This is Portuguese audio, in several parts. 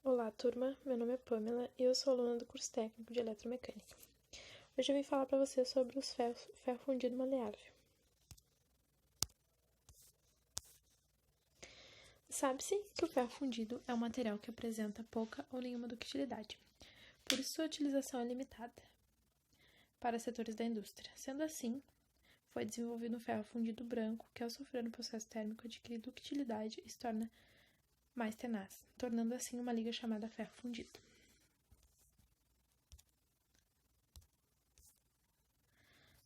Olá, turma. Meu nome é Pamela e eu sou aluna do curso técnico de eletromecânica. Hoje eu vim falar para vocês sobre os ferro fundido maleável. Sabe-se que o ferro fundido é um material que apresenta pouca ou nenhuma ductilidade, por isso sua utilização é limitada para setores da indústria. Sendo assim, foi desenvolvido um ferro fundido branco que, ao sofrer no processo térmico, adquire ductilidade e se torna mais tenaz, tornando assim uma liga chamada ferro fundido.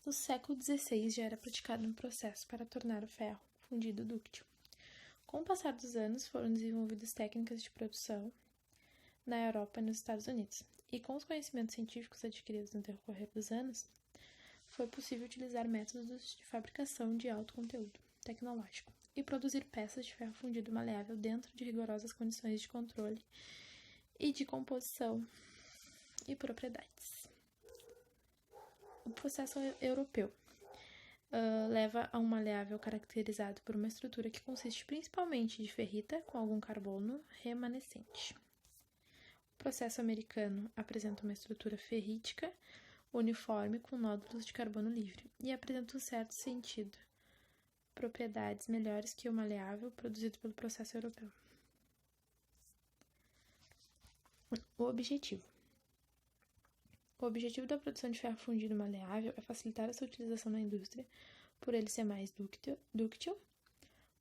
No século XVI já era praticado um processo para tornar o ferro fundido dúctil. Com o passar dos anos, foram desenvolvidas técnicas de produção na Europa e nos Estados Unidos, e com os conhecimentos científicos adquiridos no decorrer dos anos, foi possível utilizar métodos de fabricação de alto conteúdo tecnológico e produzir peças de ferro fundido maleável dentro de rigorosas condições de controle e de composição e propriedades. O processo europeu leva a um maleável caracterizado por uma estrutura que consiste principalmente de ferrita com algum carbono remanescente. O processo americano apresenta uma estrutura ferrítica uniforme com nódulos de carbono livre e apresenta um certo sentido, propriedades melhores que o maleável produzido pelo processo europeu. O objetivo da produção de ferro fundido maleável é facilitar a sua utilização na indústria, por ele ser mais dúctil,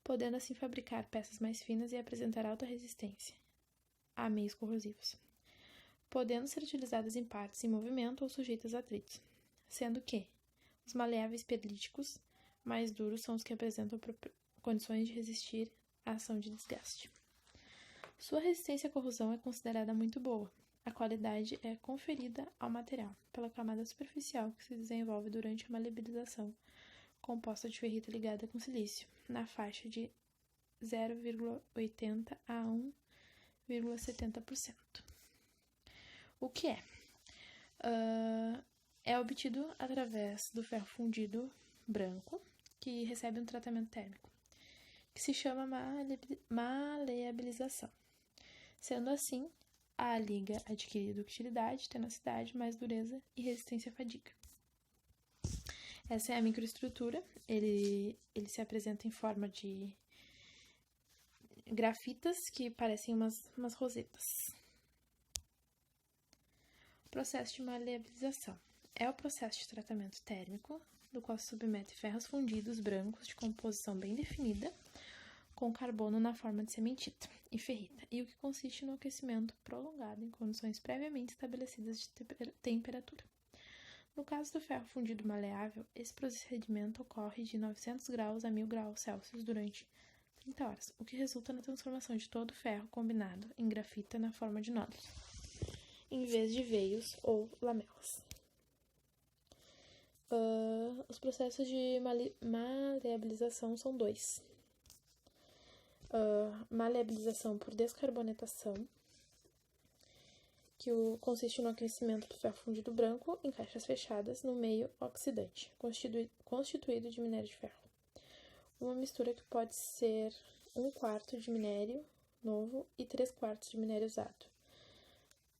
podendo assim fabricar peças mais finas e apresentar alta resistência a meios corrosivos, podendo ser utilizadas em partes em movimento ou sujeitas a atritos, sendo que os maleáveis perlíticos mais duros são os que apresentam condições de resistir à ação de desgaste. Sua resistência à corrosão é considerada muito boa. A qualidade é conferida ao material pela camada superficial que se desenvolve durante a maleabilização, composta de ferrita ligada com silício, na faixa de 0,80 a 1,70%. O que é? É obtido através do ferro fundido branco, que recebe um tratamento térmico, que se chama maleabilização. Sendo assim, a liga adquire ductilidade, tenacidade, mais dureza e resistência à fadiga. Essa é a microestrutura. Ele se apresenta em forma de grafitas que parecem umas rosetas. Processo de maleabilização é o processo de tratamento térmico, do qual se submete ferros fundidos brancos de composição bem definida, com carbono na forma de cementita e ferrita, e o que consiste no aquecimento prolongado em condições previamente estabelecidas de temperatura. No caso do ferro fundido maleável, esse procedimento ocorre de 900 graus a 1000 graus Celsius durante 30 horas, o que resulta na transformação de todo o ferro combinado em grafita na forma de nódulos, em vez de veios ou lamelas. Os processos de maleabilização são dois. Maleabilização por descarbonatação, que consiste no aquecimento do ferro fundido branco em caixas fechadas no meio oxidante, constituído de minério de ferro. Uma mistura que pode ser 1/4 de minério novo e 3/4 de minério usado,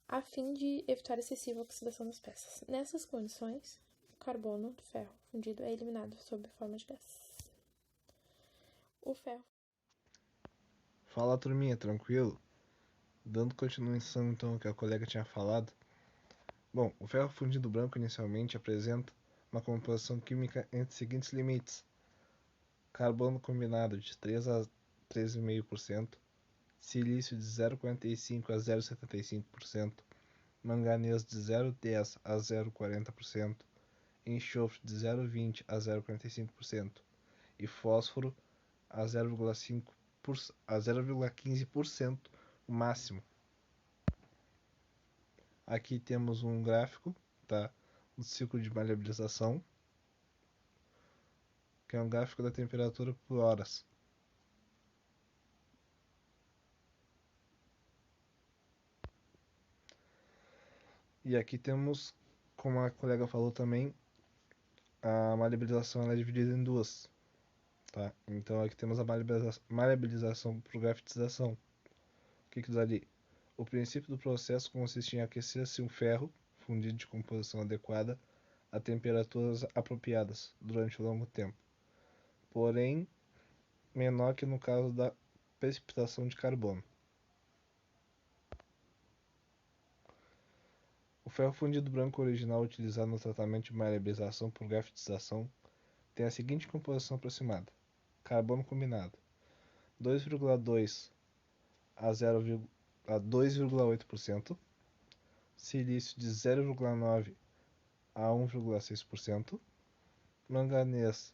a fim de evitar excessiva oxidação das peças. Nessas condições, o carbono do ferro fundido é eliminado sob forma de gás. O ferro... Fala, turminha, tranquilo? Dando continuação então ao que a colega tinha falado. Bom, o ferro fundido branco inicialmente apresenta uma composição química entre os seguintes limites: carbono combinado de 3 a 3,5%, silício de 0,45 a 0,75%, manganês de 0,10 a 0,40%, enxofre de 0,20 a 0,45% e fósforo a 0,15% o máximo. Aqui temos um gráfico, tá, do ciclo de maleabilização, que é um gráfico da temperatura por horas. E aqui temos, como a colega falou também, a maleabilização ela é dividida em duas, tá? Então aqui temos a maleabilização por grafitização. O que diz ali? O princípio do processo consiste em aquecer-se um ferro fundido de composição adequada a temperaturas apropriadas durante longo tempo, porém menor que no caso da precipitação de carbono. O ferro fundido branco original utilizado no tratamento de maleabilização por grafitização tem a seguinte composição aproximada: carbono combinado 2,2 a 2,8%, silício de 0,9 a 1,6%, manganês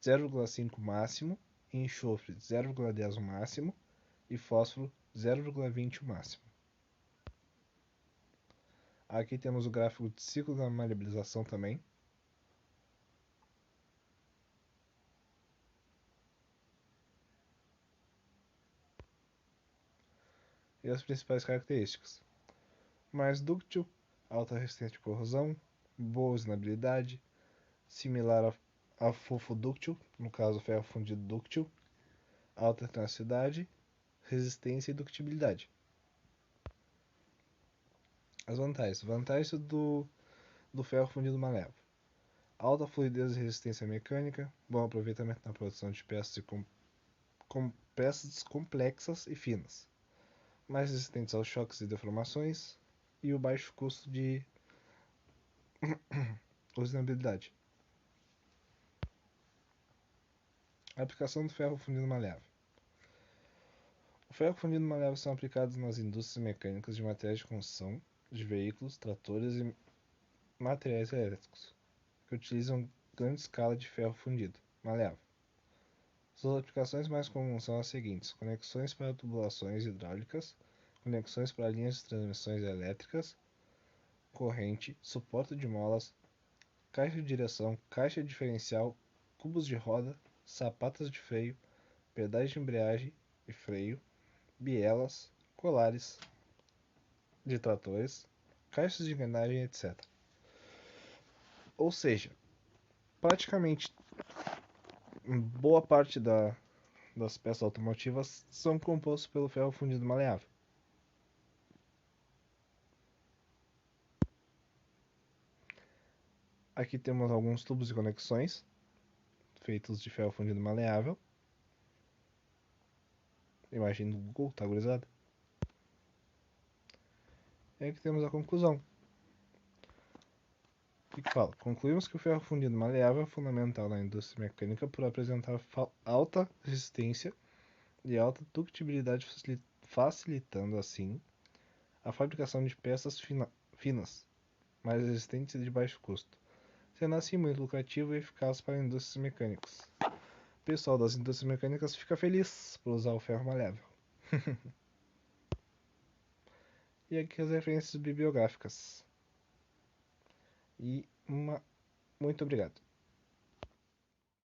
0,5 máximo, enxofre 0,10 máximo e fósforo 0,20 máximo. Aqui temos o gráfico de ciclo da maleabilização também. E as principais características: mais dúctil, alta resistência de corrosão, boa usinabilidade, similar a fofo dúctil, no caso ferro fundido dúctil, alta tenacidade, resistência e ductibilidade. As vantagens. Vantagens do ferro fundido malévolo: alta fluidez e resistência mecânica, bom aproveitamento na produção de peças peças complexas e finas, mais resistentes aos choques e deformações, e o baixo custo de usinabilidade. A aplicação do ferro fundido maleável. O ferro fundido maleável são aplicados nas indústrias mecânicas de materiais de construção, de veículos, tratores e materiais elétricos, que utilizam grande escala de ferro fundido maleável. Suas aplicações mais comuns são as seguintes: conexões para tubulações hidráulicas, conexões para linhas de transmissões elétricas, corrente, suporte de molas, caixa de direção, caixa diferencial, cubos de roda, sapatas de freio, pedais de embreagem e freio, bielas, colares de tratores, caixas de engrenagem, etc. Ou seja, praticamente boa parte das peças automotivas são compostas pelo ferro fundido maleável. Aqui temos alguns tubos e conexões feitos de ferro fundido maleável. Imagem do Google, tá gurizada? E aqui temos a conclusão. O que fala? Concluímos que o ferro fundido maleável é fundamental na indústria mecânica por apresentar alta resistência e alta ductibilidade, facilitando assim a fabricação de peças finas, mais resistentes e de baixo custo, sendo assim muito lucrativo e eficaz para indústrias mecânicas. O pessoal das indústrias mecânicas fica feliz por usar o ferro maleável. E aqui as referências bibliográficas. Muito obrigado.